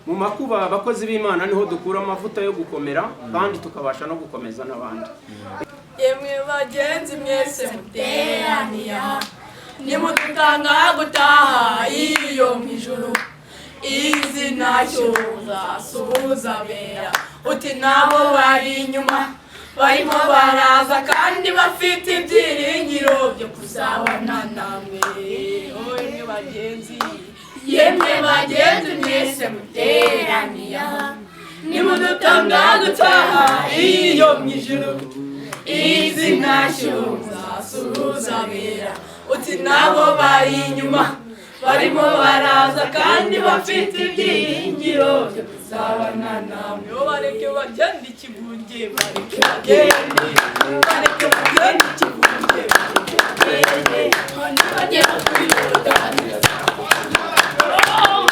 mu makuba abakozi b'Imana niho dukura amavuta yo gukomera kandi tukabasha no gukomeza n'abandi. Yemwe bagenzi mwese muteraniye nimudutanga gutaha iyo mu ijuru izina cy'uzasuhuza bera uti nabo bari inyuma barimo baraza kandi bafite ibyiringiro byo kuzabana namwe. Yemwe bagenzi mwese muteraniye nimudutanga gutaha iyo mu ijuru izina cy'uzasuhuza bera uti nabo bari inyuma barimo baraza kandi bafite ibyiringiro byo kuzabana namwe. Bareke bagende ikivunge bareke bagende ikivunge bagera kuri Yorodani.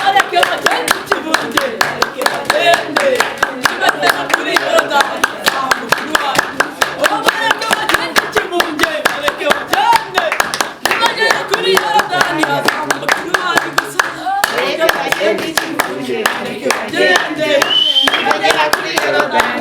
Bareke bagende ikivunge bareke bagende bagera kuri Yorodani. Bareke bagende ikivunge bareke bagende bagera kuri Yorodani.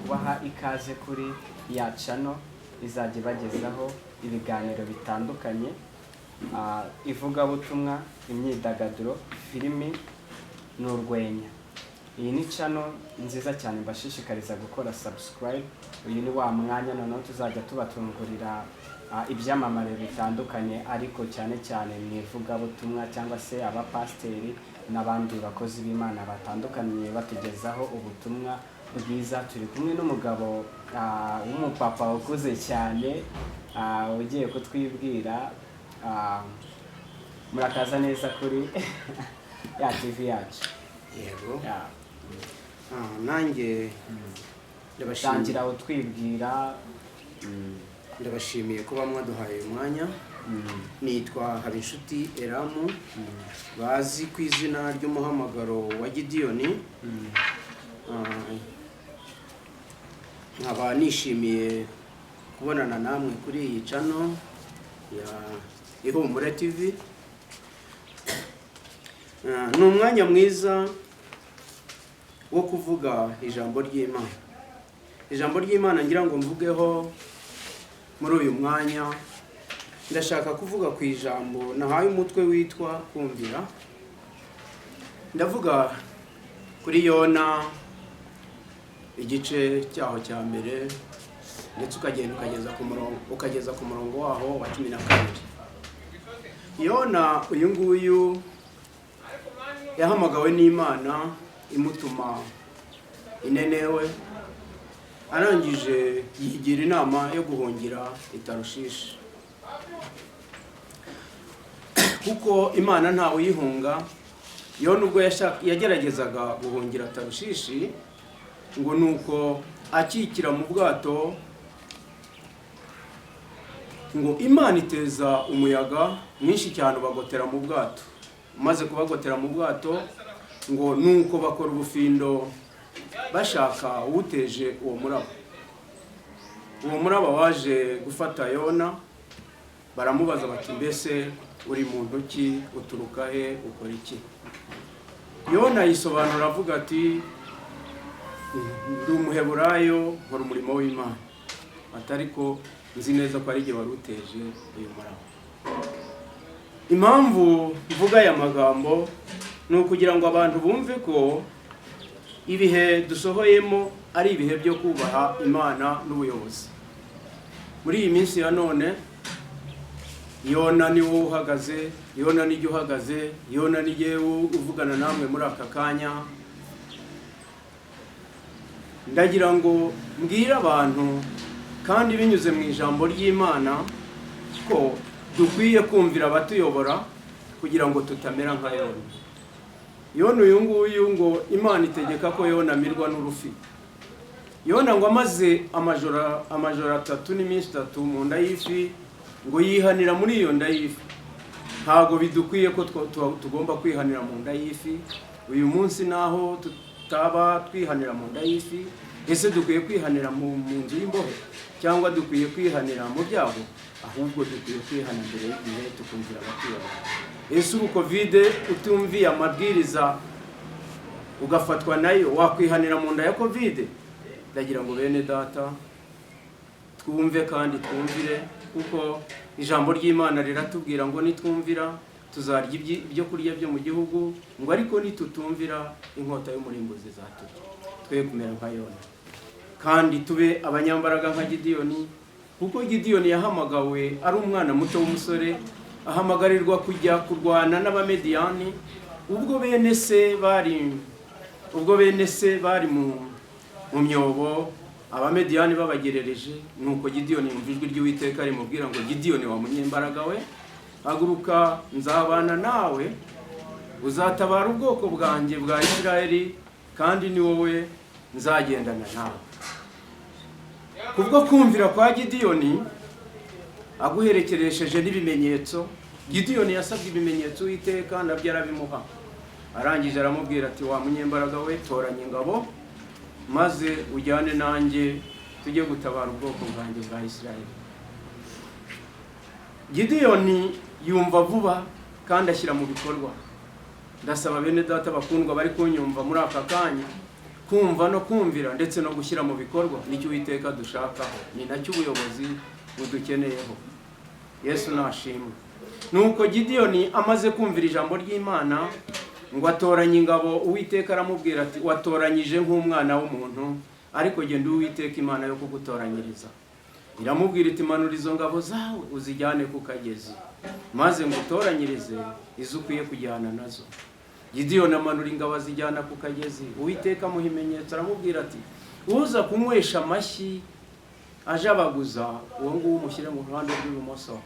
Kubaha ikaze kuri ya channel izajya bagezaho ibiganiro bitandukanye, ivugabutumwa, imyidagaduro, filimi n'urwenya. Iyi ni channel nziza cyane, mbashishikariza gukora subscribe. Uyu ni wa mwanya noneho tuzajya tubatungurira ibyamamare bitandukanye, ariko cyane cyane mu ivugabutumwa cyangwa se abapasiteri n'abandi bakozi b'Imana batandukanye batugezaho ubutumwa bwiza. Turi kumwe n'umugabo w'umupapa ukuze cyane ugiye kutwibwira. Murakaza neza kuri ya TV yacu. Yego. Nanjye ndabashangira utwibwira. Ndabashimiye kuba mwaduhaye umwanya. Nitwa Habinshuti Elamu, bazi ku izina ry'umuhamagaro wa Gidiyoni. Nkaba nishimiye kubonana namwe kuri iyi channel ya Ihumure TV. Ni umwanya mwiza wo kuvuga ijambo ry'Imana. Ijambo ry'Imana ngira ngo mvugeho muri uyu mwanya. Ndashaka kuvuga ku ijambo nahaye umutwe witwa kumvira. Ndavuga kuri Yona igice cyaho cya mbere ndetse ukageza ku murongo waho wa 12. Yona uyu nguyu yahamagawe n'Imana imutuma Inenewe, arangije yigira inama yo guhungira i Tarushishi. Kuko Imana ntawe uyihunga, Yona ubwo yageragezaga guhungira Tarushishi, ngo nuko akikira mu bwato, ngo Imana iteza umuyaga mwinshi cyane bagotera mu bwato. Maze kubagotera mu bwato, ngo nuko bakora ubufindo bashaka uteje uwo muraba. Uwo muraba waje gufata Yona, baramubaza bati mbese uri muntu ki, uturuka he, ukora iki? Yona yisobanura avuga ati ndi umuheburayo nkora umurimo w'Imana, atariko nzi neza ko ari igihe wari uteje uyu muraba. Impamvu mvuga aya magambo ni ukugira ngo abantu bumve ko ibihe dusohoyemo ari ibihe byo kubaha Imana n'ubuyobozi. Muri iyi minsi ya none, Yona ni wowe uhagaze, Yona ni jye uhagaze, Yona ni jye uvugana namwe muri aka kanya. Ndagira ngo mbwire abantu kandi binyuze mu ijambo ry'Imana ko dukwiye kumvira abatuyobora kugira ngo tutamera nka Yona. Yona uyu nguyu ngo Imana itegeka ko Yona amirwa n'urufi. yona ngo amaze amajoro 3 n'iminsi 3 mu nda y'ifi, ngo yihanira muri iyo nda y'ifi. Ntago bidukwiye ko tugomba kwihanira mu nda y'ifi. Uyu munsi naho tutaba twihanira mu nda y'ifi, ese dukwiye kwihanira mu nzu y'imbohe cyangwa dukwiye kwihanira mu byago? Ahubwo dukwiye kwihana mbere y'igihe tukumvira abatuyobora. Ese ubu covid utumviye amabwiriza ugafatwa nayo, wakwihanira mu nda ya covid? Ndagira ngo bene data twumve kandi twumvire, kuko ijambo ry'Imana riratubwira ngo nitwumvira tuzarya ibyo kurya byo mu gihugu, ngo ariko nitutumvira inkota y'umurimbuzi zaturya. Twe kumera nka Yona kandi tube abanyambaraga nka Gideyoni, kuko Gideyoni yahamagawe ari umwana muto w'umusore, ahamagarirwa kujya kurwana n'Abamediyani ubwo bene se bari mu myobo, Abamediyani babagerereje. Nuko Gideyoni yumva ijwi ry'Uwiteka rimubwira ngo Gideyoni wa munyembaraga we, haguruka nzabana nawe, uzatabara ubwoko bwanjye bwa Isirayeli, kandi ni wowe nzagendana nawe. Kubwo kumvira kwa Gideyoni aguherekeresheje n'ibimenyetso, Gideyoni yasabye ibimenyetso Uwiteka nabyo arabimuha. Arangije aramubwira ati wa munyembaraga we, toranya ingabo maze ujyane nanjye tujye gutabara ubwoko bwanjye bwa Isirayeli. Gideyoni yumva vuba kandi ashyira mu bikorwa. Ndasaba bene data bakundwa bari kunyumva muri aka kanya, kumva no kumvira ndetse no gushyira mu bikorwa nicyo Uwiteka dushakaho, ni nacyo ubuyobozi budukeneyeho. Yesu nashimwe. Nuko Gideyoni amaze kumvira ijambo ry'Imana, ngo atoranye ingabo, Uwiteka aramubwira ati watoranyije nk'umwana w'umuntu, ariko genda Uwiteka Imana yo kugutoranyiriza. Iramubwira iti manura izo ngabo zawe uzijyane ku kagezi, maze ngo utoranyirize izo ukwiye kujyana nazo. Gideyoni amanura ingabo azijyana ku kagezi. Uwiteka amuha imenyetso, aramubwira ati uza kunywesha amashyi ajabaguza, uwo nguwo umushyire mu ruhande rw'ibumoso,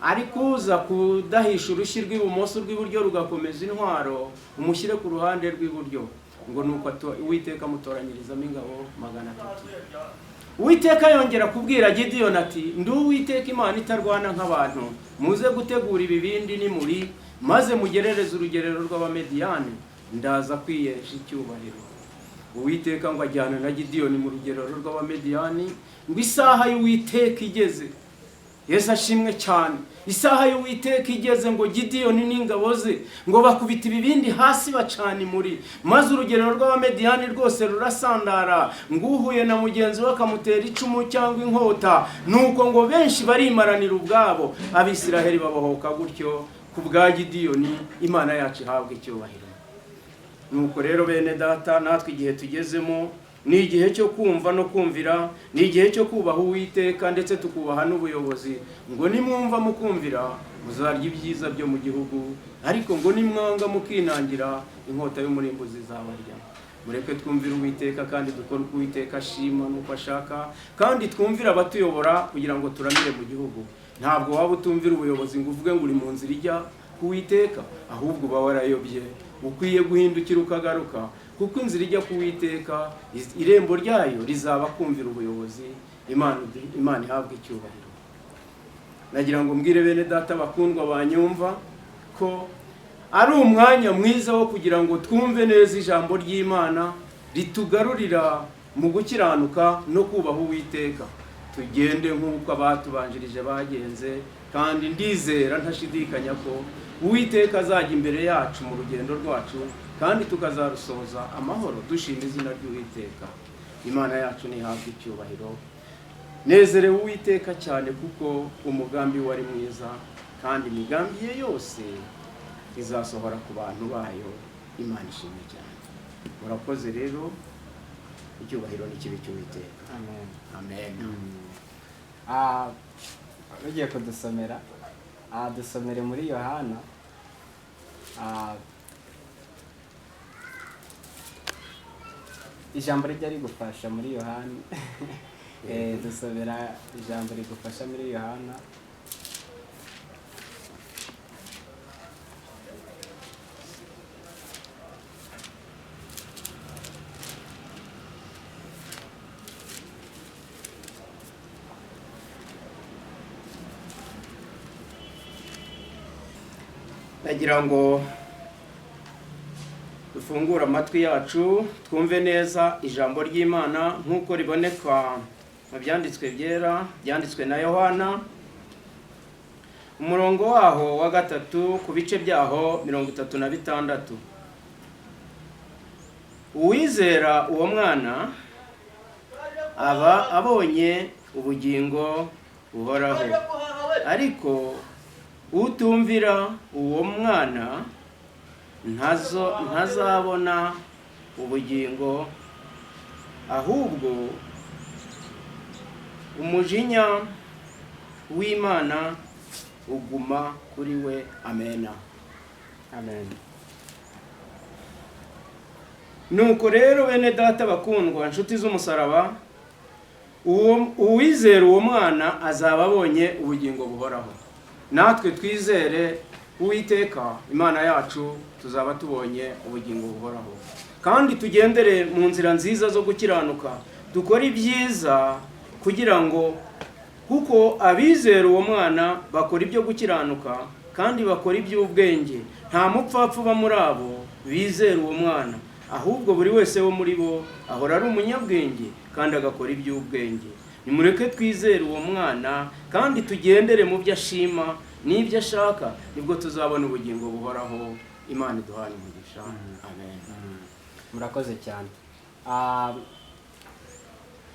ariko uza kudahisha urushyi rw'ibumoso rw'iburyo rugakomeza intwaro, umushyire ku ruhande rw'iburyo. Ngo nuko Uwiteka amutoranyirizamo ingabo 300. Uwiteka yongera kubwira Gideyoni ati ndi Uwiteka Imana itarwana nk'abantu, muze gutegura ibibindi nimuri, maze mugerereze urugerero rw'Abamediyani, ndaza kwiyesha icyubahiro. Uwiteka ngo ajyana na Gideyoni mu rugerero rw'Abamediyani, ngo isaha y'Uwiteka igeze. Yesu ashimwe cyane. Isaha y'Uwiteka igeze ngo Gideyoni n'ingabo ze ngo bakubita ibibindi hasi bacana imuri, maze urugerero rw'Abamediyani rwose rurasandara, ngo uhuye na mugenzi we akamutera icumu cyangwa inkota, nuko ngo benshi barimaranira ubwabo, Abisiraheli babohoka gutyo. Ku bwa Gideyoni Imana yacu ihabwa icyubahiro. Nuko rero bene data, natwe igihe tugezemo ni igihe cyo kumva no kumvira, ni igihe cyo kubaha Uwiteka ndetse tukubaha n'ubuyobozi. Ngo nimwumva mukumvira muzarya ibyiza byo mu gihugu, ariko ngo nimwanga mukinangira inkota y'umurimbuzi zabarya. Mureke twumvire Uwiteka kandi dukore uko Uwiteka ashima nuko ashaka, kandi twumvire abatuyobora kugira ngo turamire mu gihugu. Ntabwo waba utumvira ubuyobozi ngo uvuge ngo uri mu nzira ijya ku Uwiteka, ahubwo uba warayobye. Ukwiye guhindukira ukagaruka, kuko inzira ijya ku Uwiteka irembo ryayo rizaba kumvira ubuyobozi. Imana ihabwa icyubahiro. Nagira ngo mbwire bene data bakundwa banyumva ko ari umwanya mwiza wo kugira ngo twumve neza ijambo ry'Imana ritugarurira mu gukiranuka no kubaha Uwiteka. Tugende nk'uko abatubanjirije bagenze, kandi ndizera ntashidikanya ko Uwiteka azajya imbere yacu mu rugendo rwacu, kandi tukazarusoza amahoro dushima izina ry'Uwiteka. Imana yacu nihabwe icyubahiro. Nezerewe Uwiteka cyane kuko umugambi wari mwiza, kandi imigambi ye yose izasohora ku bantu bayo. Imana ishimwe cyane. Murakoze rero, icyubahiro n'ikibi cy'Uwiteka. Amen. Amen. Ugiye kudusomera, dusomere muri Yohana, ijambo rijya rigufasha muri Yohana. Dusomera ijambo rigufasha muri Yohana. nagira ngo dufungure amatwi yacu twumve neza ijambo ry'Imana nk'uko riboneka mu byanditswe byera byanditswe na Yohana umurongo waho wa 3 ku bice byaho 36. Uwizera uwo mwana aba abonye ubugingo buhoraho, ariko utumvira uwo mwana ntazabona ubugingo, ahubwo umujinya w'Imana uguma kuri we. Amen. Amen. Nuko rero bene data bakundwa inshuti z'umusaraba, uwizera uwo mwana azaba abonye ubugingo buhoraho. Natwe twizere Uwiteka Imana yacu tuzaba tubonye ubugingo buhoraho, kandi tugendere mu nzira nziza zo gukiranuka, dukora ibyiza kugira ngo, kuko abizera uwo mwana bakora ibyo gukiranuka kandi bakora iby'ubwenge. Nta mupfapfa uba muri abo bizera uwo mwana, ahubwo buri wese wo muri bo ahora ari umunyabwenge kandi agakora iby'ubwenge. Nimureke twizere uwo mwana kandi tugendere mu byo ashima n'ibyo ashaka, nibwo tuzabona ubugingo buhoraho. Imana iduhane umugisha. Amen. Murakoze cyane.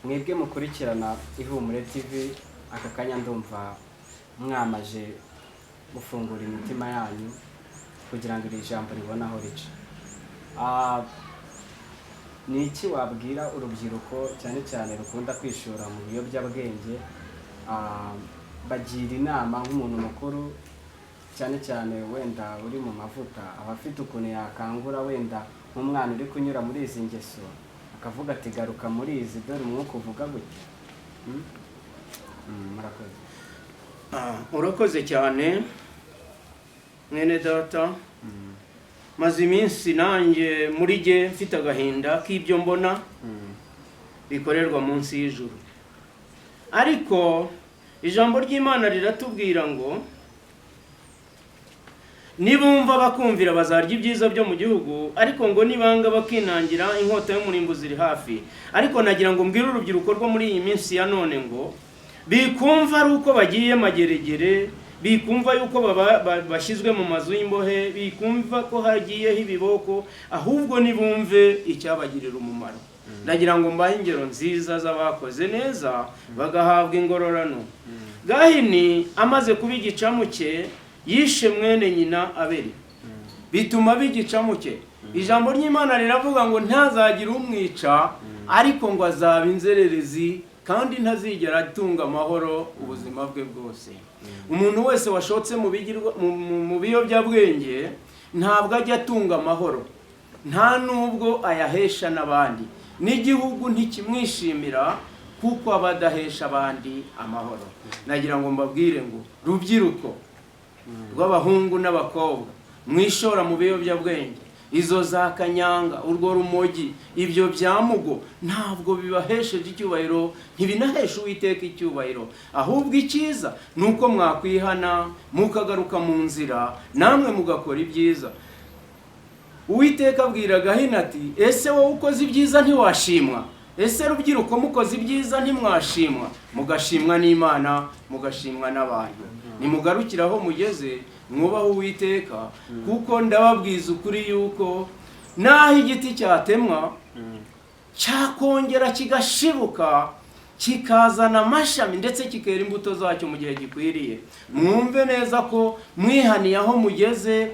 Mwebwe mukurikirana Ihumure TV, aka kanya ndumva mwamaje gufungura imitima yanyu kugira ngo iri jambo ribone aho rica. Ni iki wabwira urubyiruko cyane cyane rukunda kwishora mu biyobyabwenge? Bagira inama nk'umuntu mukuru cyane cyane wenda uri mu mavuta, abafite ukuntu yakangura wenda nk'umwana uri kunyura muri izi ngeso akavuga ati garuka muri izi, dore umwuka uvuga gutya. Murakoze. Urakoze cyane mwene data. Maze iminsi nanjye muri jye mfite agahinda k'ibyo mbona bikorerwa munsi y'ijuru, ariko ijambo ry'Imana riratubwira ngo nibumva bakumvira bazarya ibyiza byo mu gihugu, ariko ngo nibanga bakinangira inkota y'umurimbuzi iri hafi. Ariko nagira ngo mbwire urubyiruko rwo muri iyi minsi ya none ngo bikumva ari uko bagiye mageregere, bikumva yuko bashyizwe mu mazu y'imbohe, bikumva ko hagiyeho ibiboko, ahubwo nibumve icyabagirira umumaro. Nagira ngo mbahe ingero nziza z'abakoze neza bagahabwa ingororano. Gahini amaze kuba igicamuke yishe mwene nyina Abeli, bituma bigicamuke. Ijambo ry'Imana riravuga ngo ntazagira umwica, ariko ngo azaba inzererezi kandi ntazigera atunga amahoro ubuzima bwe bwose. Umuntu wese washotse mu biyobyabwenge ntabwo ajya atunga amahoro, nta nubwo ayahesha n'abandi, n'igihugu ntikimwishimira kuko aba adahesha abandi amahoro. Nagira ngo mbabwire ngo rubyiruko rw'abahungu n'abakobwa mwishora mu biyobyabwenge, izo za kanyanga, urwo rumogi, ibyo byamugo ntabwo bibahesheje icyubahiro, ntibinahesha Uwiteka icyubahiro. Ahubwo icyiza ni uko mwakwihana mukagaruka mu nzira, namwe mugakora ibyiza. Uwiteka abwira Gahini ati, ese wowe ukoze ibyiza ntiwashimwa? Ese rubyiruko mukoze ibyiza ntimwashimwa? Mugashimwa n'Imana, mugashimwa n'abantu. Nimugarukira aho mugeze mwubaha Uwiteka, kuko ndababwiza ukuri yuko naho igiti cyatemwa cyakongera kigashibuka kikazana amashami ndetse kikera imbuto zacyo mu gihe gikwiriye. Mwumve neza ko mwihaniye aho mugeze,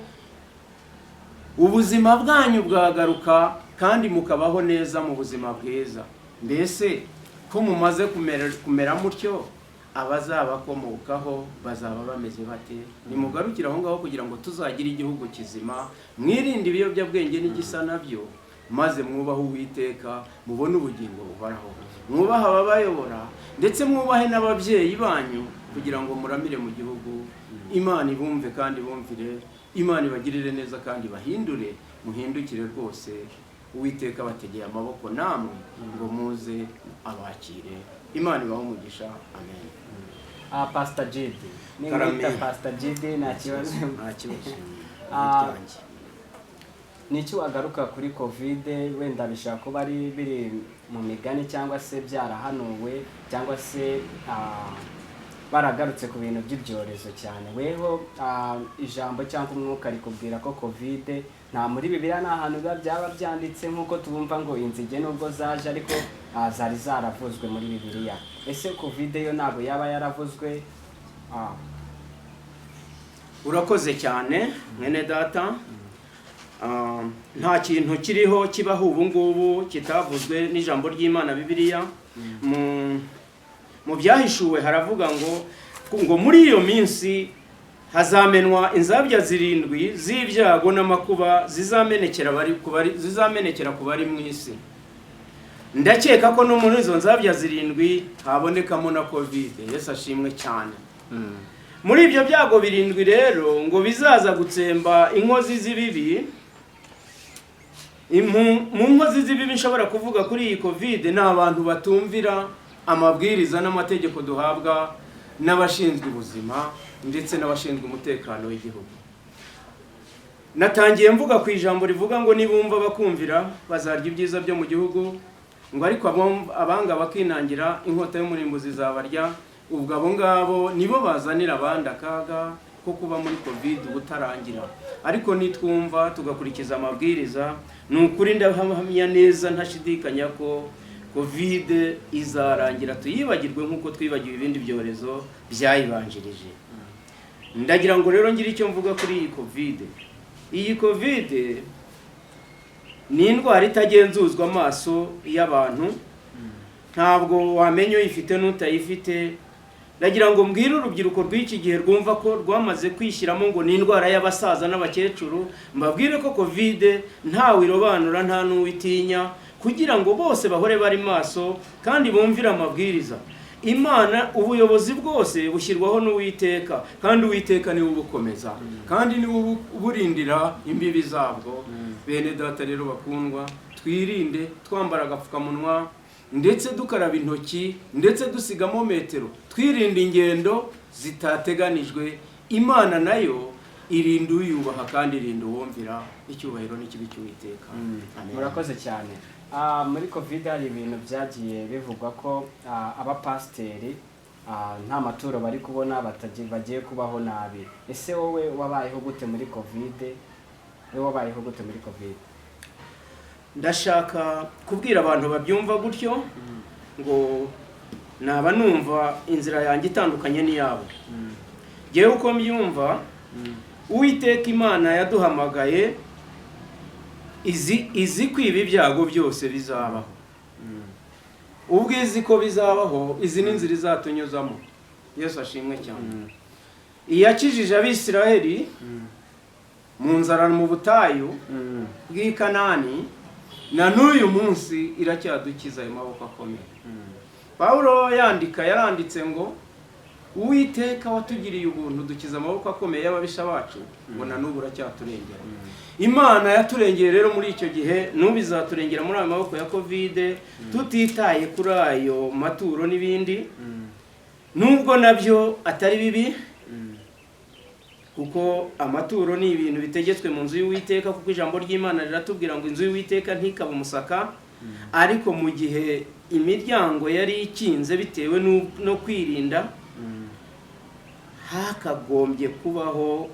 ubuzima bwanyu bwagaruka kandi mukabaho neza mu buzima bwiza. Mbese ko mumaze kumera mutyo, abazabakomokaho bazaba bameze bate? Nimugarukira aho ngaho kugira ngo tuzagire igihugu kizima. Mwirinde ibiyobyabwenge n'igisa nabyo, maze mwubahe Uwiteka, mubone ubugingo buhoraho. Mwubahe ababayobora ndetse mwubahe n'ababyeyi banyu kugira ngo muramire mu gihugu. Imana ibumve kandi bumvire, Imana ibagirire neza kandi bahindure, muhindukire rwose. Uwiteka bategeye amaboko namwe ngo muze abakire. Imana ibahe umugisha. Amen. Pastor Jide, nimwita Pastor Jide nta kibazo. ryanjye. ni iki wagaruka kuri kovide wenda bishobora kuba ari biri mu migani cyangwa se byarahanuwe cyangwa se baragarutse ku bintu by'ibyorezo cyane, weho ijambo cyangwa umwuka rikubwira ko kovide nta muri bibiliya nta hantu biba byaba byanditse nk'uko tubumva ngo inzige nubwo zaje ariko zari zaravuzwe muri bibiliya. Ese kovide yo ntabwo yaba yaravuzwe? Urakoze cyane mwene data. Nta kintu kiriho kibaho ubu ngubu kitavuzwe n'ijambo ry'Imana bibiliya. Mu byahishuwe haravuga ngo muri iyo minsi hazamenwa inzabya 7 z'ibyago n'amakuba zizamenekera ku bari mu isi. Ndakeka ko no muri izo nzabya 7 habonekamo na kovide. Yesu ashimwe cyane. Muri ibyo byago 7 rero ngo bizaza gutsemba inkozi z'ibibi. Mu nkozi z'ibibi nshobora kuvuga kuri iyi kovide ni abantu batumvira amabwiriza n'amategeko duhabwa n'abashinzwe ubuzima ndetse n'abashinzwe umutekano w'igihugu. Natangiye mvuga ku ijambo rivuga ngo nibumva bakumvira bazarya ibyiza byo mu gihugu, ngo ariko abanga bakinangira inkota y'umurimbuzi zabarya. Ubwo abo ngabo nibo bazanira abandi akaga ko kuba muri kovide ubutarangira. Ariko nitwumva tugakurikiza amabwiriza, ni ukuri ndahamya neza ntashidikanya ko kovide izarangira tuyibagirwe nk'uko twibagiwe ibindi byorezo byayibanjirije. Ndagira ngo rero ngire icyo mvuga kuri iyi kovide. Iyi kovide ni indwara itagenzuzwa amaso y'abantu, ntabwo wamenya uyifite n'utayifite. Ndagira ngo mbwire urubyiruko rw'iki gihe rwumva ko rwamaze kwishyiramo ngo ni indwara y'abasaza n'abakecuru, mbabwire ko kovide ntawe irobanura nta n'uwitinya, kugira ngo bose bahore bari maso kandi bumvire amabwiriza. Imana ubuyobozi bwose bushyirwaho n'Uwiteka, kandi Uwiteka niwe ubukomeza kandi niwe uburindira imbibi zabwo. Bene data rero bakundwa, twirinde twambara agapfukamunwa ndetse dukaraba intoki ndetse dusigamo metero, twirinde ingendo zitateganijwe. Imana nayo irinda uyubaha kandi irinda uwumvira. Icyubahiro n'ikibi cy'Uwiteka. Murakoze cyane. Muri kovide hari ibintu byagiye bivugwa ko abapasiteri nta maturo bari kubona, bagiye kubaho nabi. Ese wowe wabayeho gute muri kovide? Ndashaka kubwira abantu babyumva gutyo ngo naba numva inzira yanjye itandukanye n'iyabo. Ngewe uko mbyumva, Uwiteka Imana yaduhamagaye izi kwiba ibyago byose bizabaho. Ubwo izi ko bizabaho, izi ni inzira izatunyuzamo. Yesu ashimwe cyane. Iyakijije Abisiraheli mu nzara mu butayu bw'i Kanani, na n'uyu munsi iracyadukiza ayo maboko akomeye. Pawulo yaranditse ngo Uwiteka watugiriye ubuntu dukiza amaboko akomeye y'ababisha bacu, ngo na n'ubu uracyaturengera. Imana yaturengeye rero muri icyo gihe, n'ubu izaturengera muri ayo maboko ya kovide, tutitaye kuri ayo maturo n'ibindi, nubwo nabyo atari bibi, kuko amaturo ni ibintu bitegetswe mu nzu y'Uwiteka, kuko ijambo ry'Imana riratubwira ngo inzu y'Uwiteka ntikaba umusaka. Ariko mu gihe imiryango yari ikinze bitewe no kwirinda, hakagombye kubaho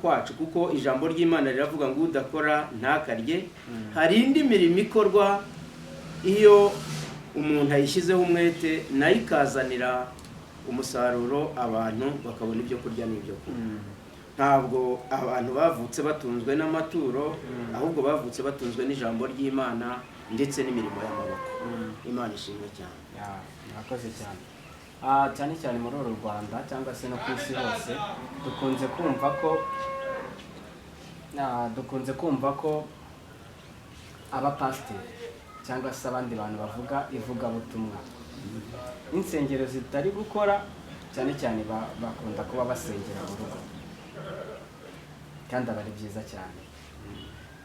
kwacu, kuko ijambo ry'Imana riravuga ngo udakora ntakarye. Hari indi mirimo ikorwa iyo umuntu ayishyizeho umwete, nayo ikazanira umusaruro abantu bakabona ibyo kurya n'ibyo kunywa. Ntabwo abantu bavutse batunzwe n'amaturo, ahubwo bavutse batunzwe n'ijambo ry'Imana ndetse n'imirimo y'amaboko. Imana ishimwe cyane. Murakoze cyane. Cyane cyane muri uru Rwanda cyangwa se no ku isi hose dukunze kumva ko abapasiteri cyangwa se abandi bantu bavuga ivugabutumwa, insengero zitari gukora, cyane cyane bakunda kuba basengera mu rugo, kandi aba ari byiza cyane.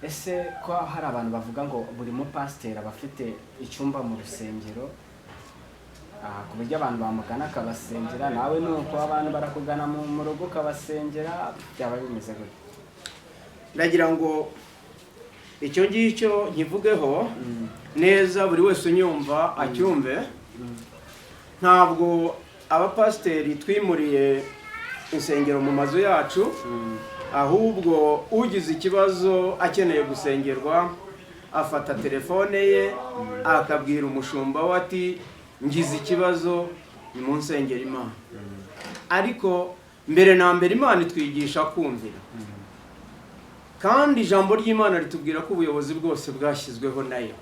Ese ko hari abantu bavuga ngo buri mupasiteri aba afite icyumba mu rusengero, ku buryo abantu bamugana akabasengera, nawe nuko abantu barakugana mu rugo ukabasengera, byaba bimeze gutya? ndagira ngo icyo ngicyo nkivugeho neza buri wese unyumva acyumve. Ntabwo abapasiteri twimuriye insengero mu mazu yacu, ahubwo ugize ikibazo akeneye gusengerwa afata telefone ye akabwira umushumba we ati ngize ikibazo ni mu nsengero Imana. Ariko mbere na mbere Imana itwigisha kumvira, kandi ijambo ry'Imana ritubwira ko ubuyobozi bwose bwashyizweho nayo.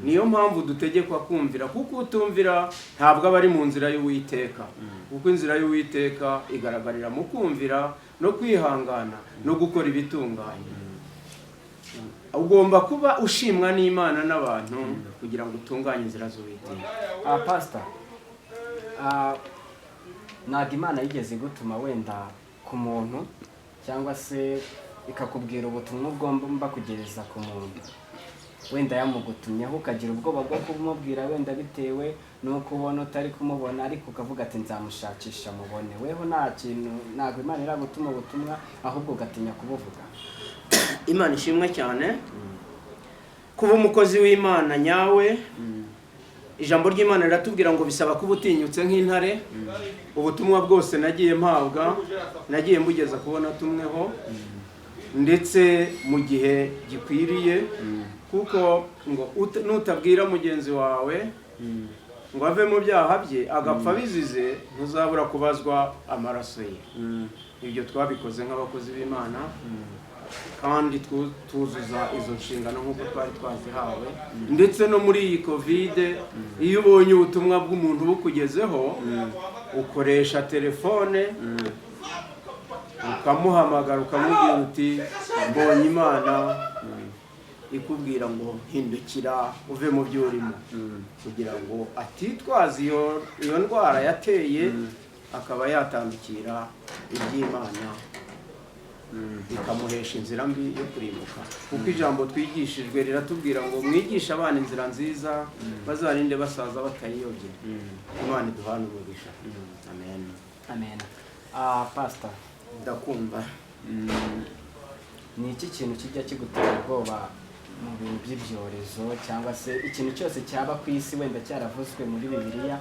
Niyo mpamvu dutegekwa kumvira, kuko utumvira ntabwo aba ari mu nzira y'Uwiteka, kuko inzira y'Uwiteka igaragarira mu kumvira no kwihangana no gukora ibitunganye. Ugomba kuba ushimwa n'Imana n'abantu kugira ngo utunganye inzira z'Uwiteka. Pastor, ntabwo Imana yigeze gutuma wenda ku muntu cyangwa se ikakubwira ubutumwa ugomba kugereza ku muntu, wenda yamugutumyeho ukagira ubwoba bwo kumubwira wenda bitewe nuko ubona utari kumubona, ariko ukavuga ati nzamushakisha mubone. Weho nta kintu, ntabwo Imana iragutuma ubutumwa ahubwo ugatinya kubuvuga. Imana ishimwe cyane. Kuba umukozi w'Imana nyawe, ijambo ry'Imana riratubwira ngo bisaba kuba utinyutse nk'intare. Ubutumwa bwose nagiye mpabwa nagiye mbugeza kubona tumweho, ndetse mu gihe gikwiriye, kuko ngo nutabwira mugenzi wawe ngo ave mu byaha bye agapfa bizize, ntuzabura kubazwa amaraso ye. Ibyo twabikoze nk'abakozi b'Imana, kandi tuzuza izo nshingano nk'uko twari twazihawe. Ndetse no muri iyi kovide, iyo ubonye ubutumwa bw'umuntu bukugezeho, ukoresha telefone ukamuhamagara ukamubwira uti mbonye Imana ikubwira ngo hindukira uve mu byo urimo, kugira ngo atitwaza iyo ndwara yateye akaba yatandukira iby'Imana bikamuhesha inzira mbi yo kurimbuka. Kuko ijambo twigishijwe riratubwira ngo mwigishe abana inzira nziza bazarinde basaza batayiyobye. Imana iduhane umugisha. Amen. Amen. Pastor, ndakumva. Ni iki kintu kijya kigutera ubwoba mu bintu by'ibyorezo, cyangwa se ikintu cyose cyaba ku isi wenda cyaravuzwe muri Bibiliya,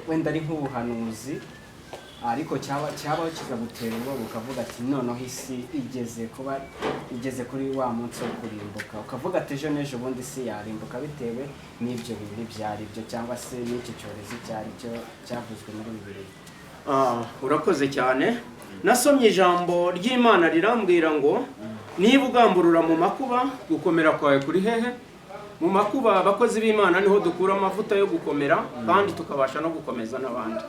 wenda ari nk'ubuhanuzi, ariko cyaba kikagutera ubwoba ukavuga ati noneho isi igeze kuri wa munsi wo kurimbuka, ukavuga ati ejo n'ejo bundi isi yarimbuka bitewe n'ibyo bintu byari byo, cyangwa se n'iki cyorezo cyari cyo cyavuzwe muri Bibiliya? Urakoze cyane. Nasomye ijambo ry'Imana rirambwira ngo niba ugamburura mu makuba, gukomera kwawe kuri hehe? Mu makuba abakozi b'Imana niho dukura amavuta yo gukomera, kandi tukabasha no gukomeza n'abandi.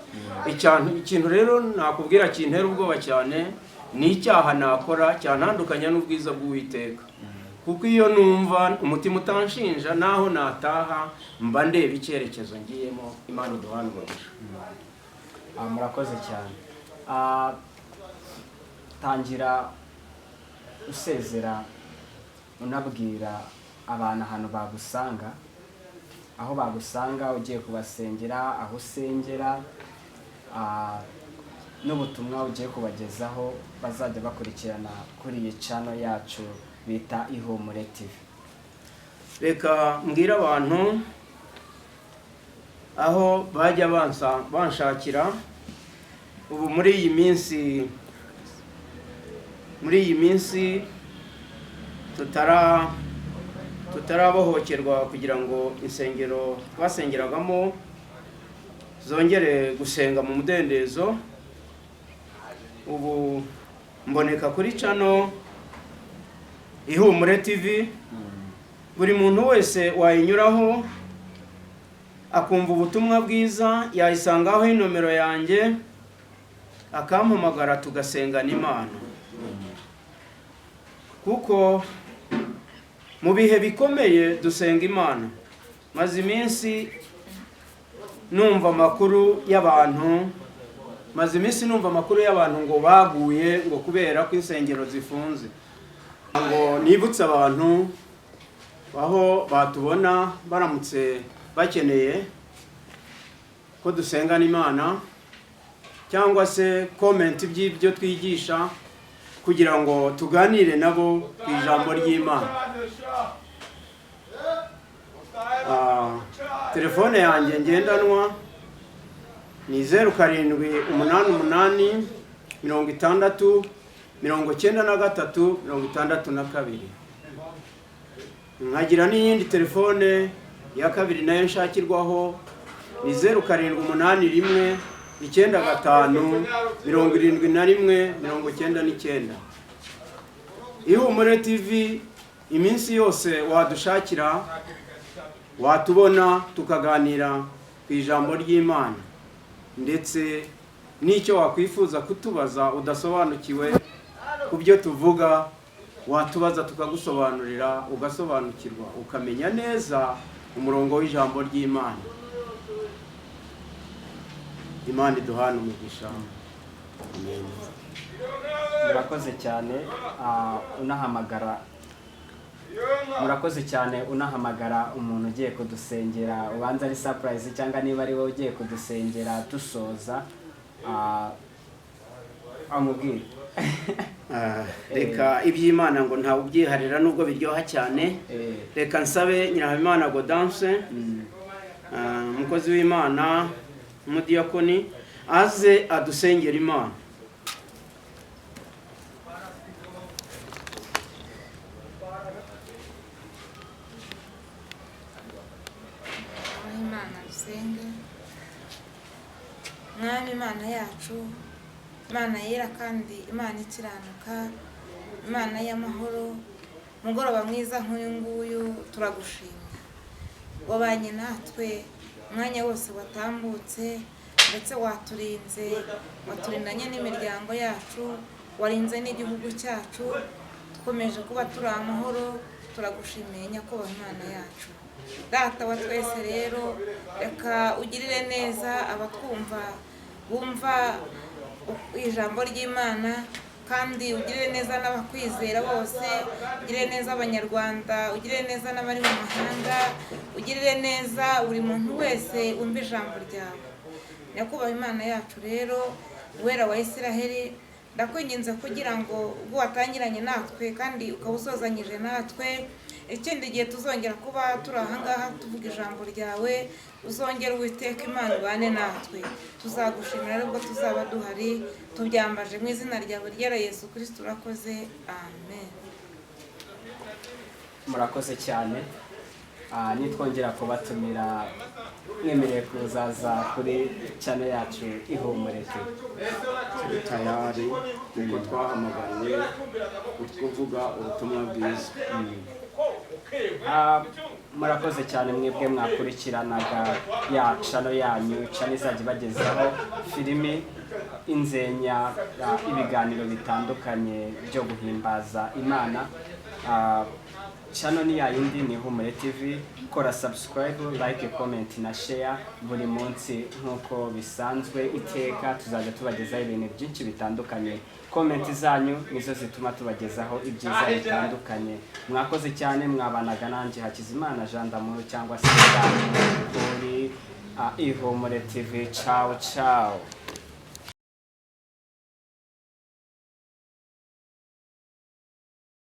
Ikintu rero nakubwira kintera ubwoba cyane ni icyaha nakora cyantandukanya n'ubwiza bw'Uwiteka, kuko iyo numva umutima utanshinja naho nataha mba ndeba icyerekezo ngiyemo. Imana iduhane umugisha. Murakoze cyane. Tangira usezera unabwira abantu ahantu bagusanga, aho bagusanga ugiye kubasengera, aho usengera, n'ubutumwa ugiye kubagezaho bazajya bakurikirana kuri iyi channel yacu bita Ihumure TV. Reka mbwira abantu aho bajya banshakira. Ubu muri iyi minsi tutarabohokerwa kugira ngo insengero twasengeragamo zongere gusenga mu mudendezo. Ubu mboneka kuri channel Ihumure TV. Buri muntu wese wayinyuraho akumva ubutumwa bwiza yayisangaho inomero yanjye akampamagara tugasengana Imana, kuko mu bihe bikomeye dusenga Imana. Maze iminsi numva amakuru y'abantu ngo baguye ngo kubera ko insengero zifunze. Ngo nibutse abantu aho batubona baramutse bakeneye ko dusengana Imana, cyangwa se comment by'ibyo twigisha kugira ngo tuganire nabo ku ijambo ry'Imana. Telefone yanjye ngendanwa ni 0788 60 93 62. Nkagira n'iyindi telefone ya kabiri nayo nshakirwaho ni 0781 95 71 99. Ihumure TV iminsi yose wadushakira watubona tukaganira ku ijambo ry'Imana, ndetse n'icyo wakwifuza kutubaza udasobanukiwe ku byo tuvuga watubaza tukagusobanurira ugasobanukirwa ukamenya neza umurongo w'ijambo ry'Imana. Imana iduhane umugisha. Amen. Murakoze cyane unahamagara umuntu ugiye kudusengera, ubanza ari surprise cyangwa niba ari wowe ugiye kudusengera dusoza amubwire. Reka iby'Imana ngo ntawe ubyiharira nubwo biryoha cyane. Reka nsabe Nyirahabimana Gaudence, umukozi w'Imana, umudiyakoni, aze adusengera Imana. Mwami Imana yacu, Imana yera kandi Imana ikiranuka, Imana y'amahoro, mugoroba mwiza nk'uyu nguyu turagushimira. Wabanye natwe umwanya wose watambutse, ndetse waturinze, waturindanye n'imiryango yacu, warinze n'igihugu cyacu, dukomeje kuba turi amahoro. Turagushimiye nyakubahwa Imana yacu. Data wa twese rero, reka ugirire neza abatwumva bumva ijambo ry'Imana, kandi ugirire neza n'abakwizera bose, ugirire neza abanyarwanda, ugirire neza n'abari mu mahanga, ugirire neza buri muntu wese wumva ijambo ryawe. Nyakubahwa Imana yacu rero, Uwera wa Isiraheli, ndakwinginze kugira ngo ubwo watangiranye natwe kandi ukawusozanyije natwe, ikindi gihe tuzongera kuba turi ahangaha tuvuga ijambo ryawe, uzongera Uwiteka Imana ubane natwe. Tuzagushimira rero ubwo tuzaba duhari, tubyambaje mu izina ryawe ryera Yesu Kristo, urakoze. Amen. Murakoze cyane. Nitwongera kubatumira mwemereye kuzaza kuri channel yacu Ihumure TV. Tayari kuko twahamagariwe kuvuga ubutumwa bwiza. Murakoze cyane mwebwe mwakurikiranaga ya channel yanyu, channel izajya ibagezaho filimi, inzenya, ibiganiro bitandukanye byo guhimbaza Imana. Channel ni yindi ni Ihumure TV. Kora subscribe, like, comment na share buri munsi nkuko bisanzwe iteka. Tuzajya tubagezaho ibintu byinshi bitandukanye. Comment zanyu nizo zituma tubagezaho ibyiza bitandukanye. Mwakoze cyane, mwabanaga nanjye Hakizimana Jean d'Amour cyangwa se kuri Ihumure TV. Ciao ciao.